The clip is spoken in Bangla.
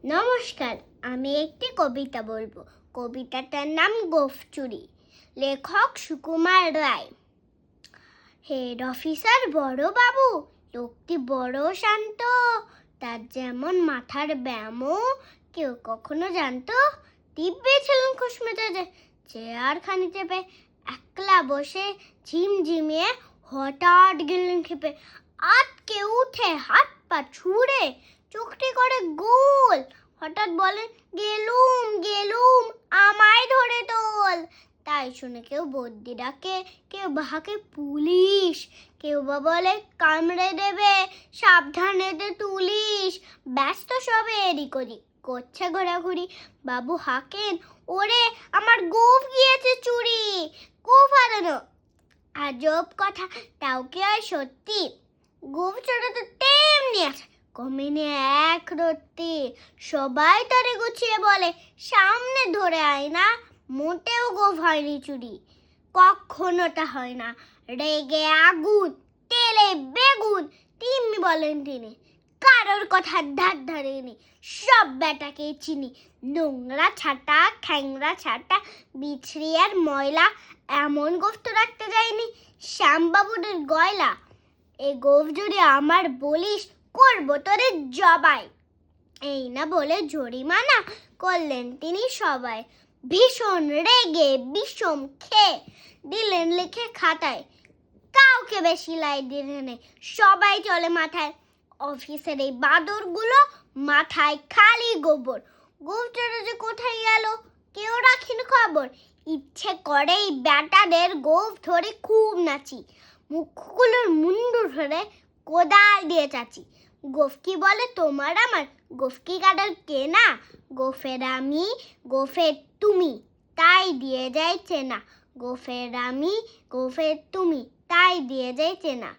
নমস্কার, আমি একটি কবিতা বলবো। কবিতাটার নাম গোঁফ চুরি। লেখক সুকুমার রায়। হেড অফিসার বড় বাবু, লোকটি বড় শান্ত, তার যেমন মাথার ব্যামো কেউ কখনো জানতো। দিব্যে ছিলেন খুশ মেজাজে, চেয়ার খানি চেপে একলা বসে ঝিমঝিমিয়ে হঠাৎ গেলেন ক্ষেপে। আটকে উঠে হাত পা ছুঁড়ে চোখটি করে গোল, হঠাৎ বলেন, গেলুম গেলুম আমায় ধরে তোল। তাই শুনে কেউ বদ্যি ডাকে, কেউ বাহাকে পুলিশ, কেউ বা বলে কামড়ে দেবে সাবধানে দে তুলিস। ব্যস্ত সবে এদিক ওদিক করছে ঘোরাঘুরি, বাবু হাঁকেন, ওরে আমার গোঁফ গিয়েছে চুরি। গোঁফ হারানো আজব কথা, তাও কি আর সত্যি? গোঁফ চোরা তো তেমনি আছে, কমেনি এক রত্তি। সবাই তারে গুছিয়ে বলে, সামনে ধরে আয় না, মোটেও গোঁফ হয়নি চুরি। কখনোটা হয় না, রেগে আগুন তেলে বেগুন তিন্নি বলেন তিনি। কারোর কথার ধার ধারেনি, সব বেটাকে চিনি। নোংরা ছাটা খ্যাংরা ছাটা বিছড়ি আর ময়লা, এমন গোঁফ তো রাখতে যায়নি শ্যামবাবুদের গয়লা। এ গোঁফ যদি আমার বলিস, করবো তোরে জবাই। এই না বলে জরিমানা করলেন তিনি সবাই। ভীষণ রেগে বিষম খেয়ে দিলেন লিখে খাতায়, কাউকে বেশি লাই দিলেন, সবাই চলে মাথায়। অফিসের এই বাদরগুলো মাথায় খালি গোবর। গোঁফ চোরা যে কোথায় গেল কেউ রাখেন খবর। ইচ্ছে করেই ব্যাটাদের গোঁফ ধরে খুব নাচি, মুখগুলোর মুন্ডু ধরে কোদাল দিয়ে চাচি। গোঁফ কি বলে তোমার আমার, গোঁফ কি কাটার কেনা? গোঁফের আমি গোঁফের তুমি, তাই দিয়ে যায় চেনা। গোঁফের আমি গোঁফের তুমি, তাই দিয়ে যায় চেনা।